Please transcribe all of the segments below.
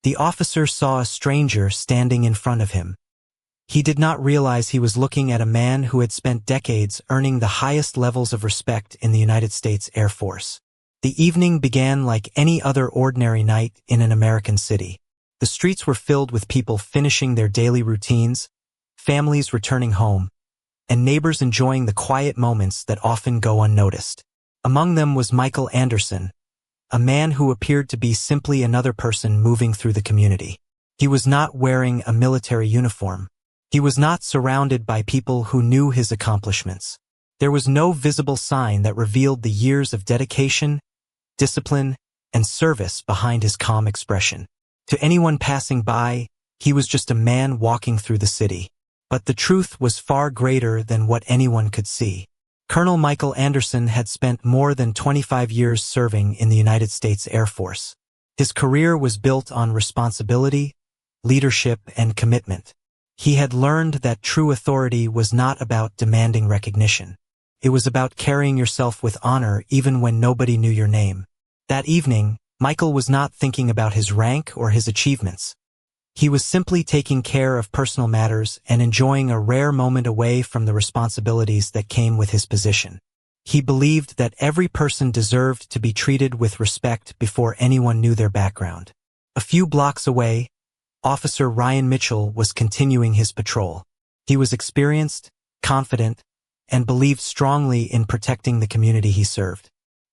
The officer saw a stranger standing in front of him. He did not realize he was looking at a man who had spent decades earning the highest levels of respect in the United States Air Force. The evening began like any other ordinary night in an American city. The streets were filled with people finishing their daily routines, families returning home, and neighbors enjoying the quiet moments that often go unnoticed. Among them was Michael Anderson, a man who appeared to be simply another person moving through the community. He was not wearing a military uniform. He was not surrounded by people who knew his accomplishments. There was no visible sign that revealed the years of dedication, discipline, and service behind his calm expression. To anyone passing by, he was just a man walking through the city. But the truth was far greater than what anyone could see. Colonel Michael Anderson had spent more than 25 years serving in the United States Air Force. His career was built on responsibility, leadership, and commitment. He had learned that true authority was not about demanding recognition. It was about carrying yourself with honor even when nobody knew your name. That evening, Michael was not thinking about his rank or his achievements. He was simply taking care of personal matters and enjoying a rare moment away from the responsibilities that came with his position. He believed that every person deserved to be treated with respect before anyone knew their background. A few blocks away, Officer Ryan Mitchell was continuing his patrol. He was experienced, confident, and believed strongly in protecting the community he served.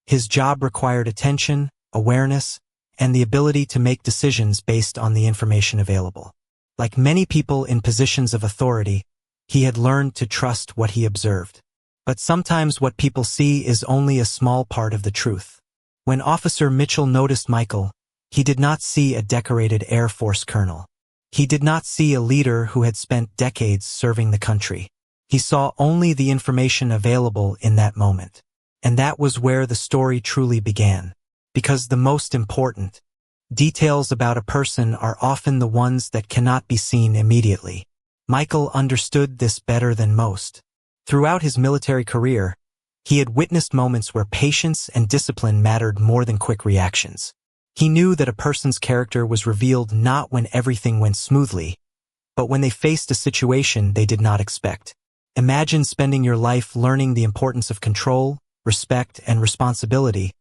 His job required attention, awareness, and the ability to make decisions based on the information available. Like many people in positions of authority, he had learned to trust what he observed. But sometimes what people see is only a small part of the truth. When Officer Mitchell noticed Michael, he did not see a decorated Air Force colonel. He did not see a leader who had spent decades serving the country. He saw only the information available in that moment. And that was where the story truly began. Because the most important details about a person are often the ones that cannot be seen immediately. Michael understood this better than most. Throughout his military career, he had witnessed moments where patience and discipline mattered more than quick reactions. He knew that a person's character was revealed not when everything went smoothly, but when they faced a situation they did not expect. Imagine spending your life learning the importance of control, respect, and responsibility,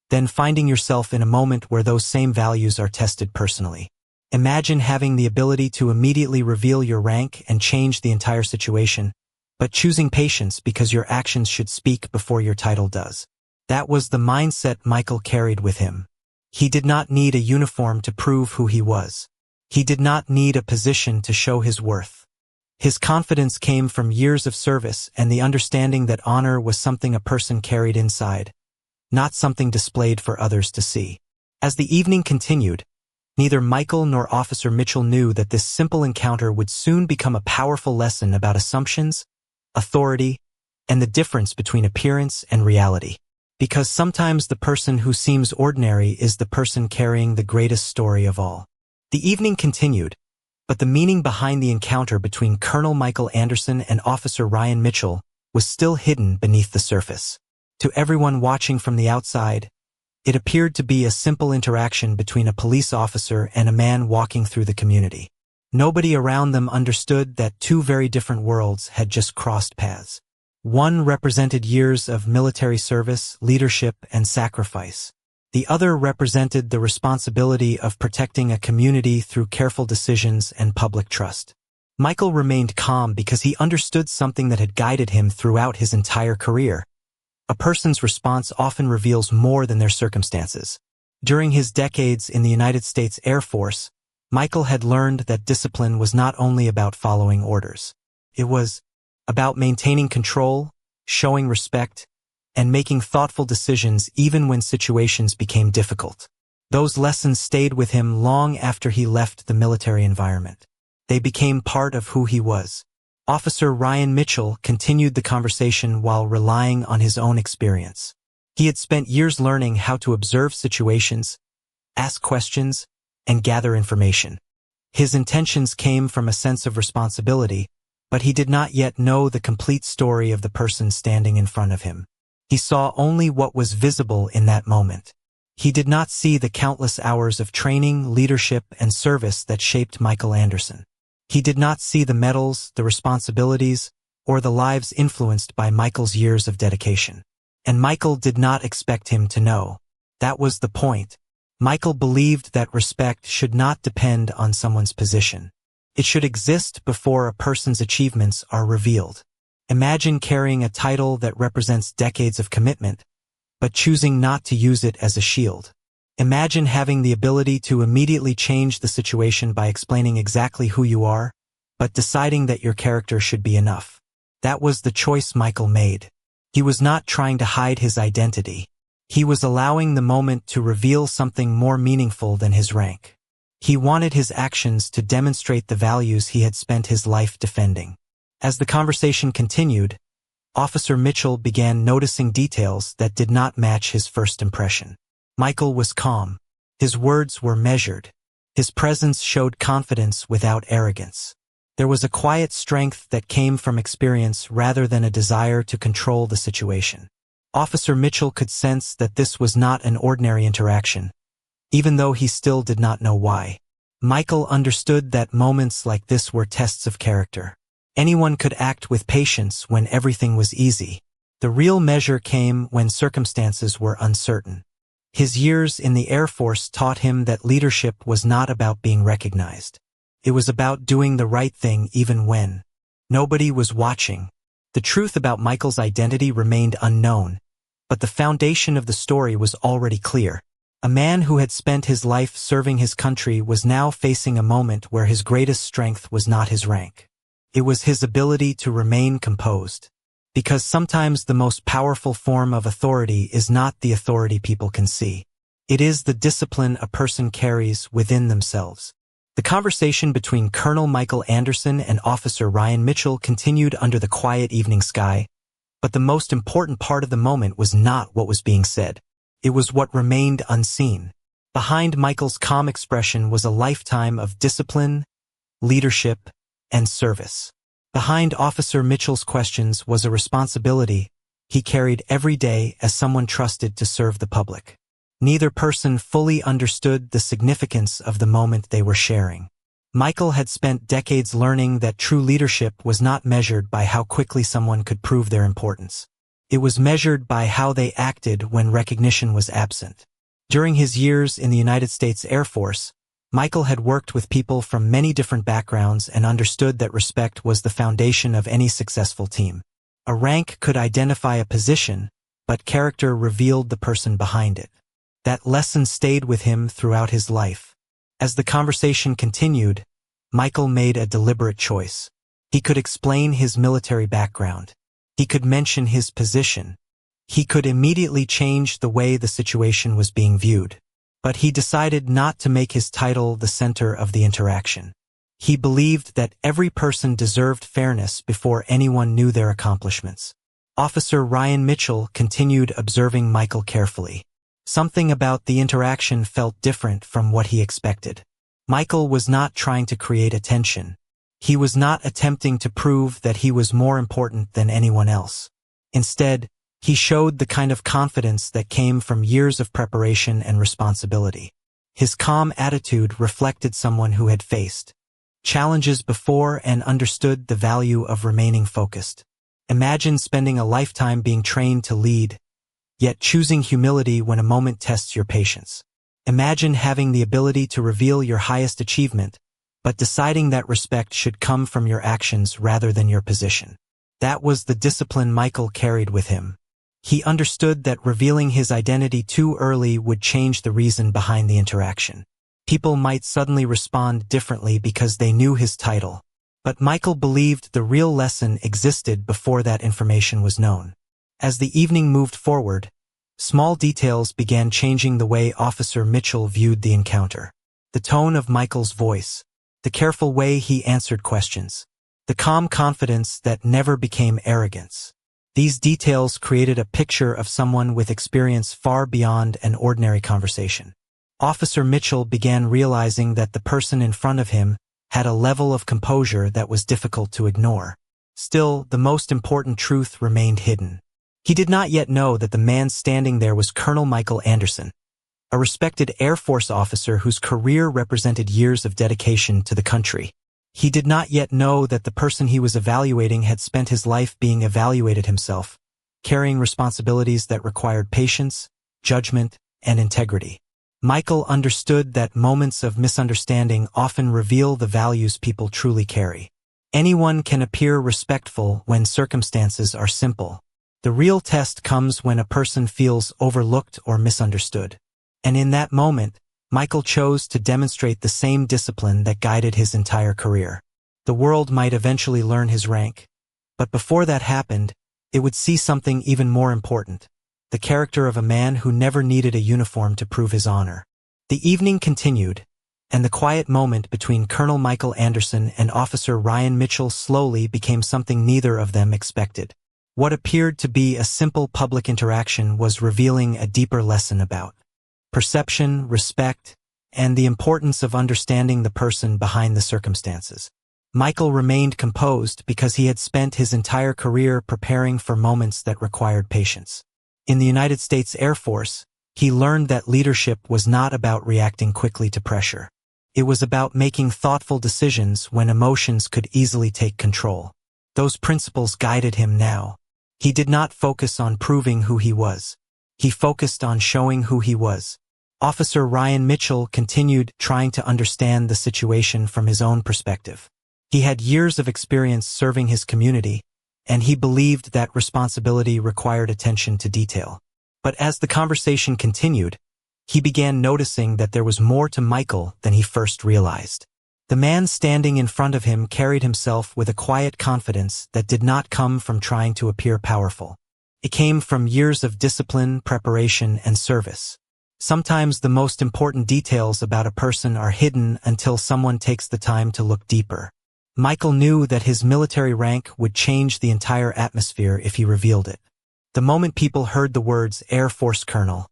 then finding yourself in a moment where those same values are tested personally. Imagine having the ability to immediately reveal your rank and change the entire situation, but choosing patience because your actions should speak before your title does. That was the mindset Michael carried with him. He did not need a uniform to prove who he was. He did not need a position to show his worth. His confidence came from years of service and the understanding that honor was something a person carried inside, not something displayed for others to see. As the evening continued, neither Michael nor Officer Mitchell knew that this simple encounter would soon become a powerful lesson about assumptions, authority, and the difference between appearance and reality. Because sometimes the person who seems ordinary is the person carrying the greatest story of all. The evening continued, but the meaning behind the encounter between Colonel Michael Anderson and Officer Ryan Mitchell was still hidden beneath the surface. To everyone watching from the outside, it appeared to be a simple interaction between a police officer and a man walking through the community. Nobody around them understood that two very different worlds had just crossed paths. One represented years of military service, leadership, and sacrifice. The other represented the responsibility of protecting a community through careful decisions and public trust. Michael remained calm because he understood something that had guided him throughout his entire career. A person's response often reveals more than their circumstances. During his decades in the United States Air Force, Michael had learned that discipline was not only about following orders. It was about maintaining control, showing respect, and making thoughtful decisions even when situations became difficult. Those lessons stayed with him long after he left the military environment. They became part of who he was. Officer Ryan Mitchell continued the conversation while relying on his own experience. He had spent years learning how to observe situations, ask questions, and gather information. His intentions came from a sense of responsibility, but he did not yet know the complete story of the person standing in front of him. He saw only what was visible in that moment. He did not see the countless hours of training, leadership, and service that shaped Michael Anderson. He did not see the medals, the responsibilities, or the lives influenced by Michael's years of dedication. And Michael did not expect him to know. That was the point. Michael believed that respect should not depend on someone's position. It should exist before a person's achievements are revealed. Imagine carrying a title that represents decades of commitment, but choosing not to use it as a shield. Imagine having the ability to immediately change the situation by explaining exactly who you are, but deciding that your character should be enough. That was the choice Michael made. He was not trying to hide his identity. He was allowing the moment to reveal something more meaningful than his rank. He wanted his actions to demonstrate the values he had spent his life defending. As the conversation continued, Officer Mitchell began noticing details that did not match his first impression. Michael was calm. His words were measured. His presence showed confidence without arrogance. There was a quiet strength that came from experience rather than a desire to control the situation. Officer Mitchell could sense that this was not an ordinary interaction, even though he still did not know why. Michael understood that moments like this were tests of character. Anyone could act with patience when everything was easy. The real measure came when circumstances were uncertain. His years in the Air Force taught him that leadership was not about being recognized. It was about doing the right thing even when nobody was watching. The truth about Michael's identity remained unknown, but the foundation of the story was already clear. A man who had spent his life serving his country was now facing a moment where his greatest strength was not his rank. It was his ability to remain composed. Because sometimes the most powerful form of authority is not the authority people can see. It is the discipline a person carries within themselves. The conversation between Colonel Michael Anderson and Officer Ryan Mitchell continued under the quiet evening sky, but the most important part of the moment was not what was being said. It was what remained unseen. Behind Michael's calm expression was a lifetime of discipline, leadership, and service. Behind Officer Mitchell's questions was a responsibility he carried every day as someone trusted to serve the public. Neither person fully understood the significance of the moment they were sharing. Michael had spent decades learning that true leadership was not measured by how quickly someone could prove their importance. It was measured by how they acted when recognition was absent. During his years in the United States Air Force, Michael had worked with people from many different backgrounds and understood that respect was the foundation of any successful team. A rank could identify a position, but character revealed the person behind it. That lesson stayed with him throughout his life. As the conversation continued, Michael made a deliberate choice. He could explain his military background. He could mention his position. He could immediately change the way the situation was being viewed. But he decided not to make his title the center of the interaction. He believed that every person deserved fairness before anyone knew their accomplishments. Officer Ryan Mitchell continued observing Michael carefully. Something about the interaction felt different from what he expected. Michael was not trying to create attention. He was not attempting to prove that he was more important than anyone else. Instead, he showed the kind of confidence that came from years of preparation and responsibility. His calm attitude reflected someone who had faced challenges before and understood the value of remaining focused. Imagine spending a lifetime being trained to lead, yet choosing humility when a moment tests your patience. Imagine having the ability to reveal your highest achievement, but deciding that respect should come from your actions rather than your position. That was the discipline Michael carried with him. He understood that revealing his identity too early would change the reason behind the interaction. People might suddenly respond differently because they knew his title. But Michael believed the real lesson existed before that information was known. As the evening moved forward, small details began changing the way Officer Mitchell viewed the encounter. The tone of Michael's voice, the careful way he answered questions, the calm confidence that never became arrogance. These details created a picture of someone with experience far beyond an ordinary conversation. Officer Mitchell began realizing that the person in front of him had a level of composure that was difficult to ignore. Still, the most important truth remained hidden. He did not yet know that the man standing there was Colonel Michael Anderson, a respected Air Force officer whose career represented years of dedication to the country. He did not yet know that the person he was evaluating had spent his life being evaluated himself, carrying responsibilities that required patience, judgment, and integrity. Michael understood that moments of misunderstanding often reveal the values people truly carry. Anyone can appear respectful when circumstances are simple. The real test comes when a person feels overlooked or misunderstood. And in that moment, Michael chose to demonstrate the same discipline that guided his entire career. The world might eventually learn his rank, but before that happened, it would see something even more important: the character of a man who never needed a uniform to prove his honor. The evening continued, and the quiet moment between Colonel Michael Anderson and Officer Ryan Mitchell slowly became something neither of them expected. What appeared to be a simple public interaction was revealing a deeper lesson about perception, respect, and the importance of understanding the person behind the circumstances. Michael remained composed because he had spent his entire career preparing for moments that required patience. In the United States Air Force, he learned that leadership was not about reacting quickly to pressure. It was about making thoughtful decisions when emotions could easily take control. Those principles guided him now. He did not focus on proving who he was. He focused on showing who he was. Officer Ryan Mitchell continued trying to understand the situation from his own perspective. He had years of experience serving his community, and he believed that responsibility required attention to detail. But as the conversation continued, he began noticing that there was more to Michael than he first realized. The man standing in front of him carried himself with a quiet confidence that did not come from trying to appear powerful. It came from years of discipline, preparation, and service. Sometimes the most important details about a person are hidden until someone takes the time to look deeper. Michael knew that his military rank would change the entire atmosphere if he revealed it. The moment people heard the words Air Force Colonel,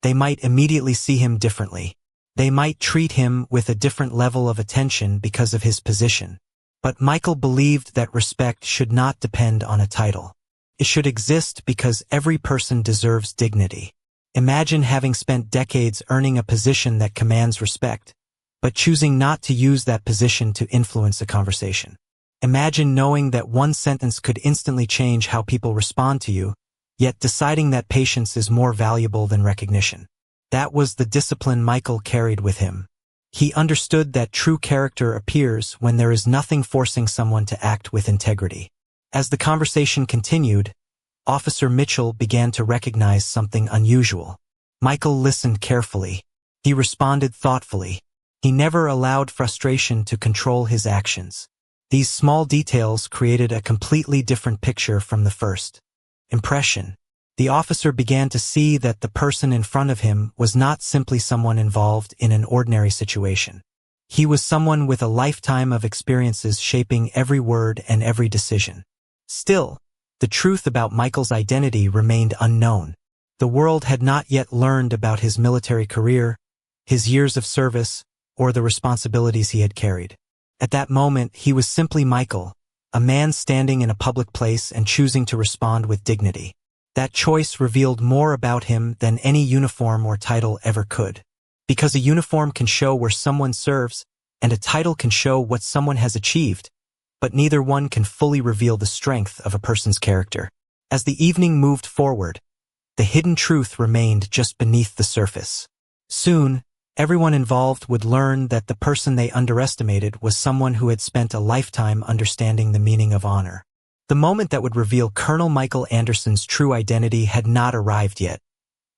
they might immediately see him differently. They might treat him with a different level of attention because of his position. But Michael believed that respect should not depend on a title. It should exist because every person deserves dignity. Imagine having spent decades earning a position that commands respect, but choosing not to use that position to influence a conversation. Imagine knowing that one sentence could instantly change how people respond to you, yet deciding that patience is more valuable than recognition. That was the discipline Michael carried with him. He understood that true character appears when there is nothing forcing someone to act with integrity. As the conversation continued, Officer Mitchell began to recognize something unusual. Michael listened carefully. He responded thoughtfully. He never allowed frustration to control his actions. These small details created a completely different picture from the first impression. The officer began to see that the person in front of him was not simply someone involved in an ordinary situation. He was someone with a lifetime of experiences shaping every word and every decision. Still, the truth about Michael's identity remained unknown. The world had not yet learned about his military career, his years of service, or the responsibilities he had carried. At that moment, he was simply Michael, a man standing in a public place and choosing to respond with dignity. That choice revealed more about him than any uniform or title ever could. Because a uniform can show where someone serves, and a title can show what someone has achieved, but neither one can fully reveal the strength of a person's character. As the evening moved forward, the hidden truth remained just beneath the surface. Soon, everyone involved would learn that the person they underestimated was someone who had spent a lifetime understanding the meaning of honor. The moment that would reveal Colonel Michael Anderson's true identity had not arrived yet,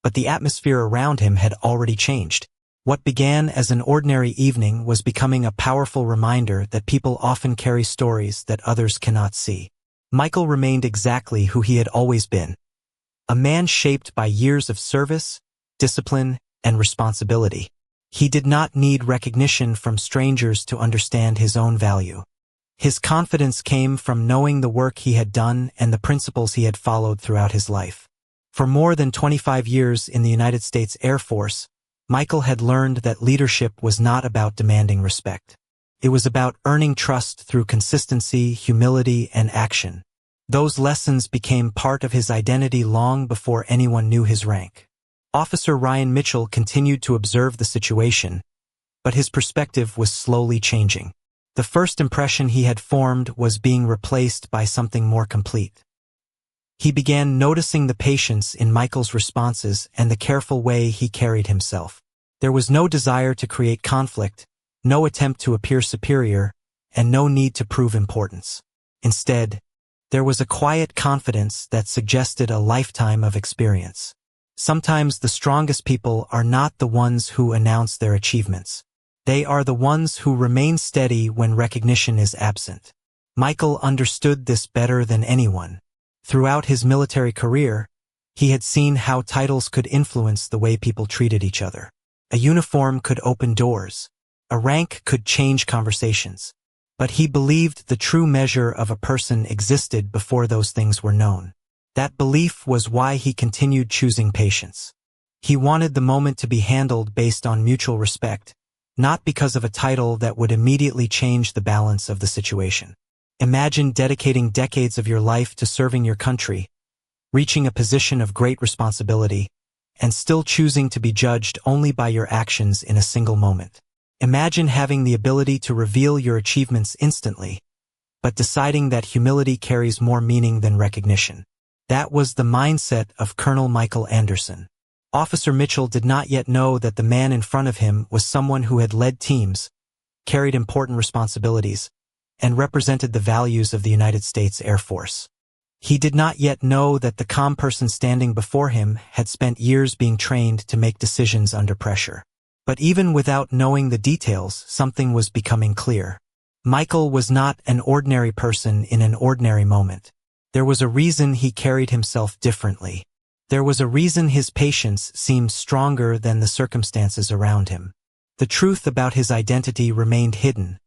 but the atmosphere around him had already changed. What began as an ordinary evening was becoming a powerful reminder that people often carry stories that others cannot see. Michael remained exactly who he had always been, a man shaped by years of service, discipline, and responsibility. He did not need recognition from strangers to understand his own value. His confidence came from knowing the work he had done and the principles he had followed throughout his life. For more than 25 years in the United States Air Force, Michael had learned that leadership was not about demanding respect. It was about earning trust through consistency, humility, and action. Those lessons became part of his identity long before anyone knew his rank. Officer Ryan Mitchell continued to observe the situation, but his perspective was slowly changing. The first impression he had formed was being replaced by something more complete. He began noticing the patience in Michael's responses and the careful way he carried himself. There was no desire to create conflict, no attempt to appear superior, and no need to prove importance. Instead, there was a quiet confidence that suggested a lifetime of experience. Sometimes the strongest people are not the ones who announce their achievements. They are the ones who remain steady when recognition is absent. Michael understood this better than anyone. Throughout his military career, he had seen how titles could influence the way people treated each other. A uniform could open doors. A rank could change conversations. But he believed the true measure of a person existed before those things were known. That belief was why he continued choosing patience. He wanted the moment to be handled based on mutual respect, not because of a title that would immediately change the balance of the situation. Imagine dedicating decades of your life to serving your country, reaching a position of great responsibility, and still choosing to be judged only by your actions in a single moment. Imagine having the ability to reveal your achievements instantly, but deciding that humility carries more meaning than recognition. That was the mindset of Colonel Michael Anderson. Officer Mitchell did not yet know that the man in front of him was someone who had led teams, carried important responsibilities, and represented the values of the United States Air Force. He did not yet know that the calm person standing before him had spent years being trained to make decisions under pressure. But even without knowing the details, something was becoming clear. Michael was not an ordinary person in an ordinary moment. There was a reason he carried himself differently. There was a reason his patience seemed stronger than the circumstances around him. The truth about his identity remained hidden,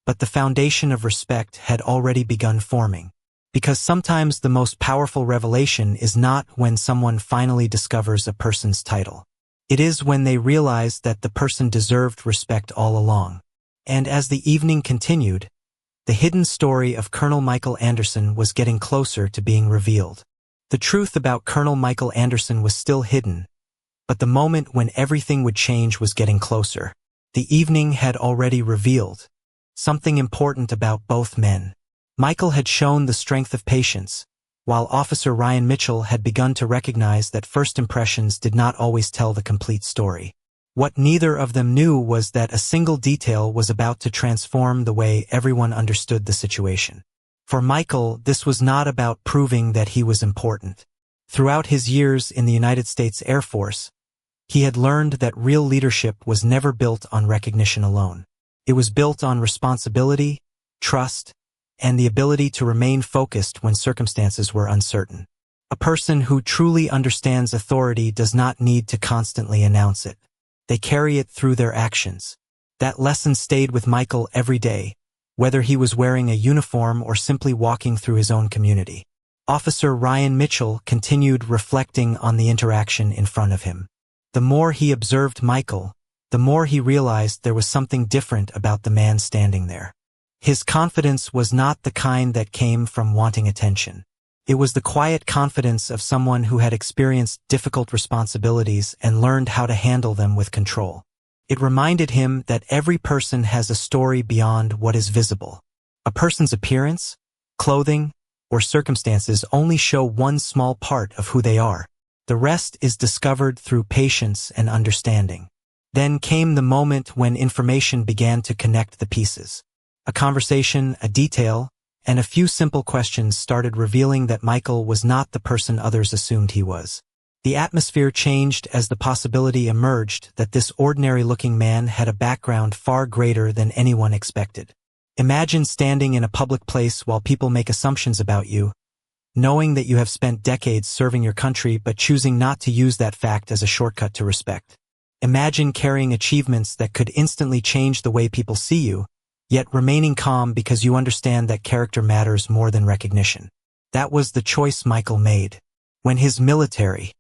but the foundation of respect had already begun forming. Because sometimes the most powerful revelation is not when someone finally discovers a person's title. It is when they realize that the person deserved respect all along. And as the evening continued, the hidden story of Colonel Michael Anderson was getting closer to being revealed. The truth about Colonel Michael Anderson was still hidden, but the moment when everything would change was getting closer. The evening had already revealed something important about both men. Michael had shown the strength of patience, while Officer Ryan Mitchell had begun to recognize that first impressions did not always tell the complete story. What neither of them knew was that a single detail was about to transform the way everyone understood the situation. For Michael, this was not about proving that he was important. Throughout his years in the United States Air Force, he had learned that real leadership was never built on recognition alone. It was built on responsibility, trust, and the ability to remain focused when circumstances were uncertain. A person who truly understands authority does not need to constantly announce it. They carry it through their actions. That lesson stayed with Michael every day, whether he was wearing a uniform or simply walking through his own community. Officer Ryan Mitchell continued reflecting on the interaction in front of him. The more he observed Michael, the more he realized there was something different about the man standing there. His confidence was not the kind that came from wanting attention. It was the quiet confidence of someone who had experienced difficult responsibilities and learned how to handle them with control. It reminded him that every person has a story beyond what is visible. A person's appearance, clothing, or circumstances only show one small part of who they are. The rest is discovered through patience and understanding. Then came the moment when information began to connect the pieces. A conversation, a detail, and a few simple questions started revealing that Michael was not the person others assumed he was. The atmosphere changed as the possibility emerged that this ordinary-looking man had a background far greater than anyone expected. Imagine standing in a public place while people make assumptions about you, knowing that you have spent decades serving your country but choosing not to use that fact as a shortcut to respect. Imagine carrying achievements that could instantly change the way people see you, yet remaining calm because you understand that character matters more than recognition. That was the choice Michael made. When his military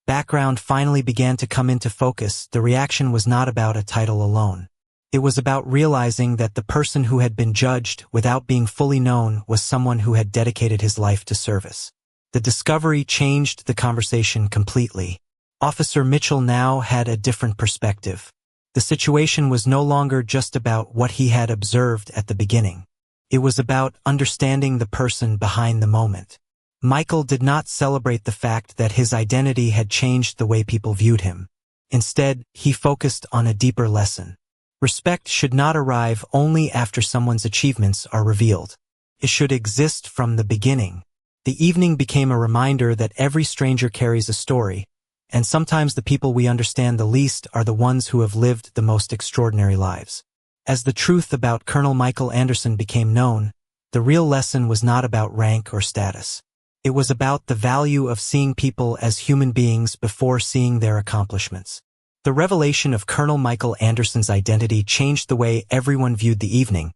background finally began to come into focus, the reaction was not about a title alone. It was about realizing that the person who had been judged without being fully known was someone who had dedicated his life to service. The discovery changed the conversation completely. Officer Mitchell now had a different perspective. The situation was no longer just about what he had observed at the beginning. It was about understanding the person behind the moment. Michael did not celebrate the fact that his identity had changed the way people viewed him. Instead, he focused on a deeper lesson. Respect should not arrive only after someone's achievements are revealed. It should exist from the beginning. The evening became a reminder that every stranger carries a story, and sometimes the people we understand the least are the ones who have lived the most extraordinary lives. As the truth about Colonel Michael Anderson became known, the real lesson was not about rank or status. It was about the value of seeing people as human beings before seeing their accomplishments. The revelation of Colonel Michael Anderson's identity changed the way everyone viewed the evening,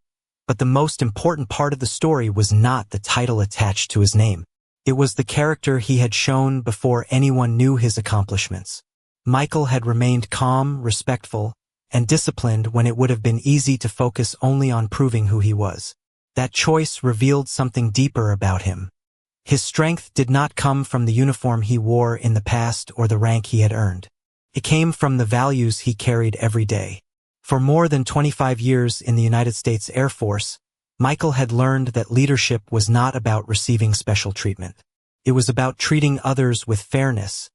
but the most important part of the story was not the title attached to his name. It was the character he had shown before anyone knew his accomplishments. Michael had remained calm, respectful, and disciplined when it would have been easy to focus only on proving who he was. That choice revealed something deeper about him. His strength did not come from the uniform he wore in the past or the rank he had earned. It came from the values he carried every day. For more than 25 years in the United States Air Force, Michael had learned that leadership was not about receiving special treatment. It was about treating others with fairness,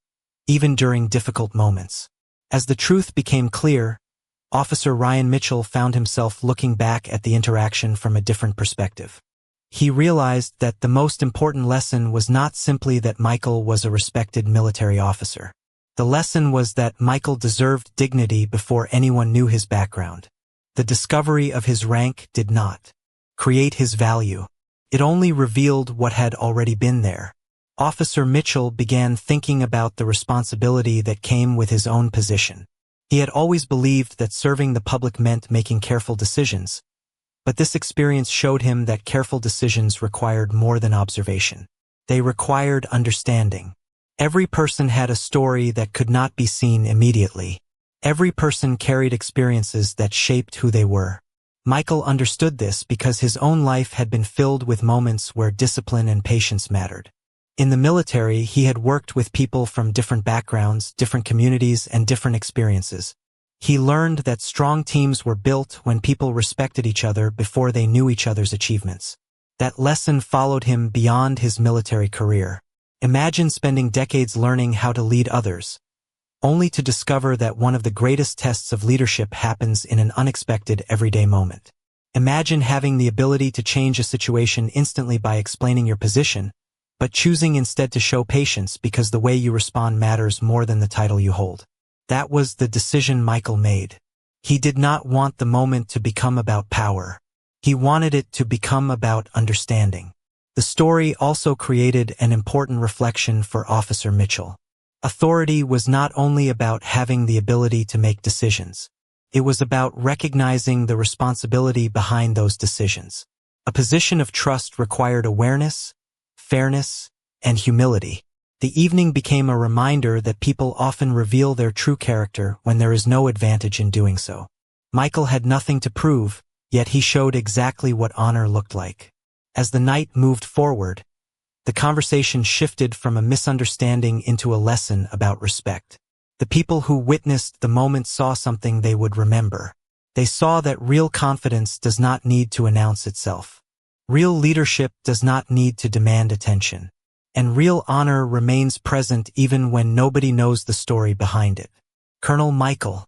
even during difficult moments. As the truth became clear, Officer Ryan Mitchell found himself looking back at the interaction from a different perspective. He realized that the most important lesson was not simply that Michael was a respected military officer. The lesson was that Michael deserved dignity before anyone knew his background. The discovery of his rank did not create his value. It only revealed what had already been there. Officer Mitchell began thinking about the responsibility that came with his own position. He had always believed that serving the public meant making careful decisions, but this experience showed him that careful decisions required more than observation. They required understanding. Every person had a story that could not be seen immediately. Every person carried experiences that shaped who they were. Michael understood this because his own life had been filled with moments where discipline and patience mattered. In the military, he had worked with people from different backgrounds, different communities, and different experiences. He learned that strong teams were built when people respected each other before they knew each other's achievements. That lesson followed him beyond his military career. Imagine spending decades learning how to lead others, only to discover that one of the greatest tests of leadership happens in an unexpected everyday moment. Imagine having the ability to change a situation instantly by explaining your position, but choosing instead to show patience because the way you respond matters more than the title you hold. That was the decision Michael made. He did not want the moment to become about power. He wanted it to become about understanding. The story also created an important reflection for Officer Mitchell. Authority was not only about having the ability to make decisions. It was about recognizing the responsibility behind those decisions. A position of trust required awareness, fairness, and humility. The evening became a reminder that people often reveal their true character when there is no advantage in doing so. Michael had nothing to prove, yet he showed exactly what honor looked like. As the night moved forward, the conversation shifted from a misunderstanding into a lesson about respect. The people who witnessed the moment saw something they would remember. They saw that real confidence does not need to announce itself. Real leadership does not need to demand attention. And real honor remains present even when nobody knows the story behind it. Colonel Michael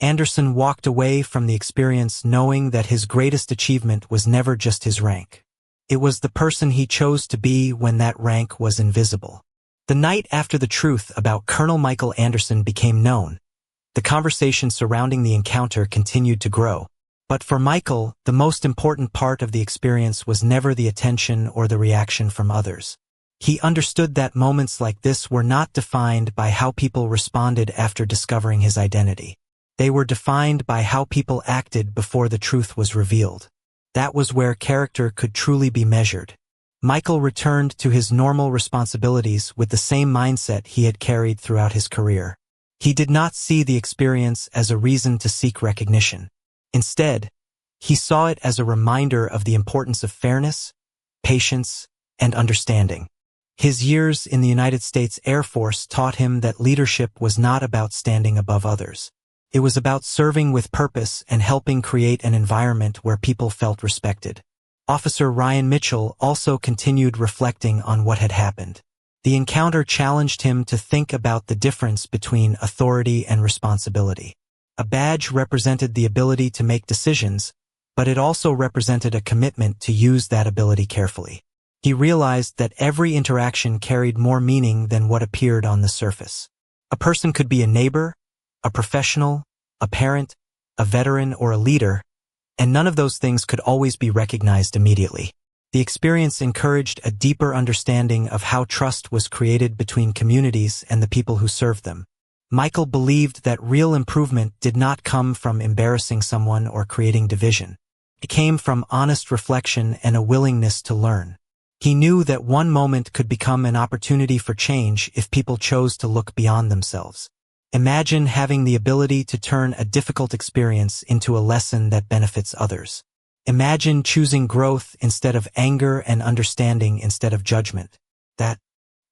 Anderson walked away from the experience knowing that his greatest achievement was never just his rank. It was the person he chose to be when that rank was invisible. The night after the truth about Colonel Michael Anderson became known, the conversation surrounding the encounter continued to grow. But for Michael, the most important part of the experience was never the attention or the reaction from others. He understood that moments like this were not defined by how people responded after discovering his identity. They were defined by how people acted before the truth was revealed. That was where character could truly be measured. Michael returned to his normal responsibilities with the same mindset he had carried throughout his career. He did not see the experience as a reason to seek recognition. Instead, he saw it as a reminder of the importance of fairness, patience, and understanding. His years in the United States Air Force taught him that leadership was not about standing above others. It was about serving with purpose and helping create an environment where people felt respected. Officer Ryan Mitchell also continued reflecting on what had happened. The encounter challenged him to think about the difference between authority and responsibility. A badge represented the ability to make decisions, but it also represented a commitment to use that ability carefully. He realized that every interaction carried more meaning than what appeared on the surface. A person could be a neighbor, a professional, a parent, a veteran, or a leader, and none of those things could always be recognized immediately. The experience encouraged a deeper understanding of how trust was created between communities and the people who served them. Michael believed that real improvement did not come from embarrassing someone or creating division. It came from honest reflection and a willingness to learn. He knew that one moment could become an opportunity for change if people chose to look beyond themselves. Imagine having the ability to turn a difficult experience into a lesson that benefits others. Imagine choosing growth instead of anger and understanding instead of judgment. That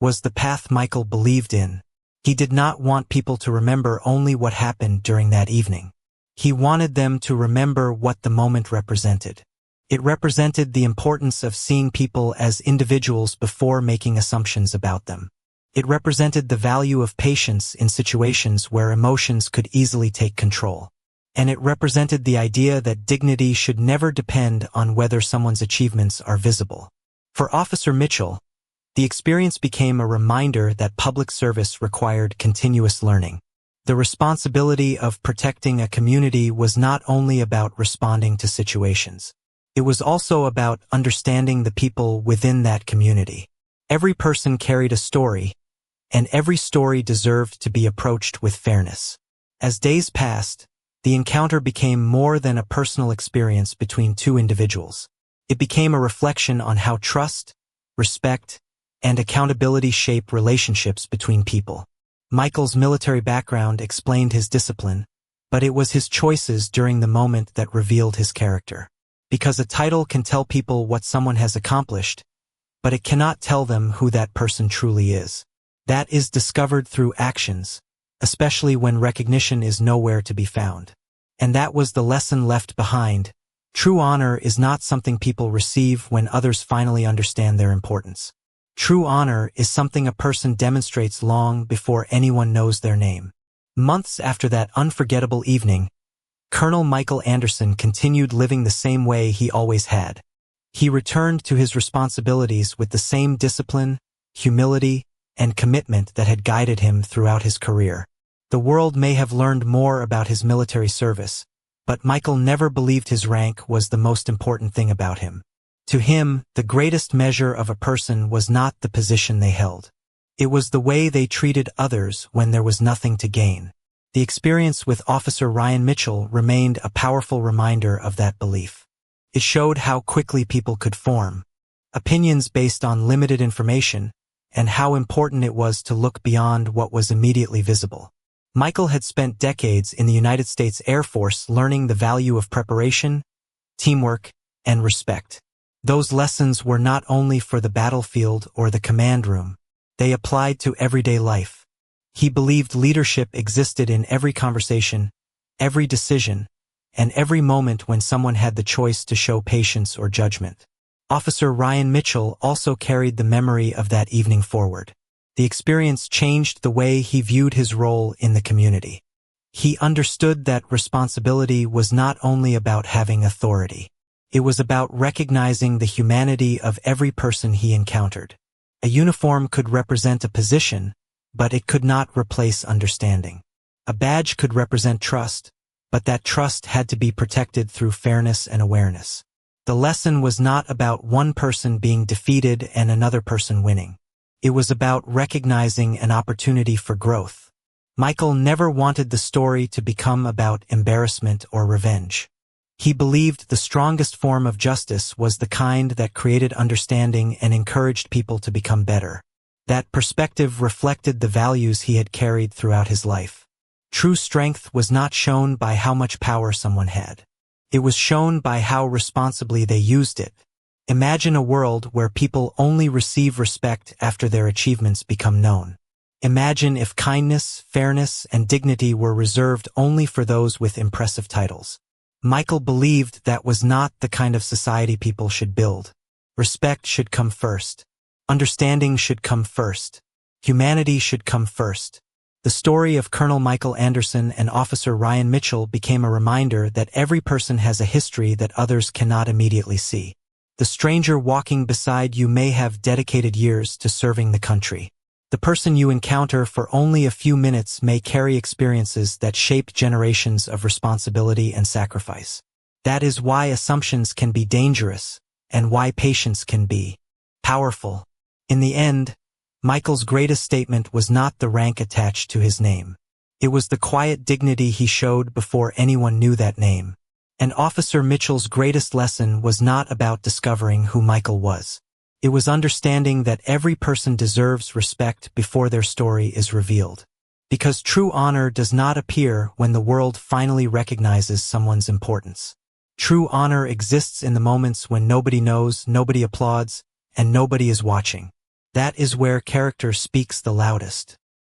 was the path Michael believed in. He did not want people to remember only what happened during that evening. He wanted them to remember what the moment represented. It represented the importance of seeing people as individuals before making assumptions about them. It represented the value of patience in situations where emotions could easily take control. And it represented the idea that dignity should never depend on whether someone's achievements are visible. For Officer Mitchell, the experience became a reminder that public service required continuous learning. The responsibility of protecting a community was not only about responding to situations. It was also about understanding the people within that community. Every person carried a story, and every story deserved to be approached with fairness. As days passed, the encounter became more than a personal experience between two individuals. It became a reflection on how trust, respect, and accountability shape relationships between people. Michael's military background explained his discipline, but it was his choices during the moment that revealed his character. Because a title can tell people what someone has accomplished, but it cannot tell them who that person truly is. That is discovered through actions, especially when recognition is nowhere to be found. And that was the lesson left behind. True honor is not something people receive when others finally understand their importance. True honor is something a person demonstrates long before anyone knows their name. Months after that unforgettable evening, Colonel Michael Anderson continued living the same way he always had. He returned to his responsibilities with the same discipline, humility, and commitment that had guided him throughout his career. The world may have learned more about his military service, but Michael never believed his rank was the most important thing about him. To him, the greatest measure of a person was not the position they held. It was the way they treated others when there was nothing to gain. The experience with Officer Ryan Mitchell remained a powerful reminder of that belief. It showed how quickly people could form opinions based on limited information, and how important it was to look beyond what was immediately visible. Michael had spent decades in the United States Air Force learning the value of preparation, teamwork, and respect. Those lessons were not only for the battlefield or the command room. They applied to everyday life. He believed leadership existed in every conversation, every decision, and every moment when someone had the choice to show patience or judgment. Officer Ryan Mitchell also carried the memory of that evening forward. The experience changed the way he viewed his role in the community. He understood that responsibility was not only about having authority. It was about recognizing the humanity of every person he encountered. A uniform could represent a position, but it could not replace understanding. A badge could represent trust, but that trust had to be protected through fairness and awareness. The lesson was not about one person being defeated and another person winning. It was about recognizing an opportunity for growth. Michael never wanted the story to become about embarrassment or revenge. He believed the strongest form of justice was the kind that created understanding and encouraged people to become better. That perspective reflected the values he had carried throughout his life. True strength was not shown by how much power someone had. It was shown by how responsibly they used it. Imagine a world where people only receive respect after their achievements become known. Imagine if kindness, fairness, and dignity were reserved only for those with impressive titles. Michael believed that was not the kind of society people should build. Respect should come first. Understanding should come first. Humanity should come first. The story of Colonel Michael Anderson and Officer Ryan Mitchell became a reminder that every person has a history that others cannot immediately see. The stranger walking beside you may have dedicated years to serving the country. The person you encounter for only a few minutes may carry experiences that shape generations of responsibility and sacrifice. That is why assumptions can be dangerous, and why patience can be powerful. In the end, Michael's greatest statement was not the rank attached to his name. It was the quiet dignity he showed before anyone knew that name. And Officer Mitchell's greatest lesson was not about discovering who Michael was. It was understanding that every person deserves respect before their story is revealed. Because true honor does not appear when the world finally recognizes someone's importance. True honor exists in the moments when nobody knows, nobody applauds, and nobody is watching. That is where character speaks the loudest.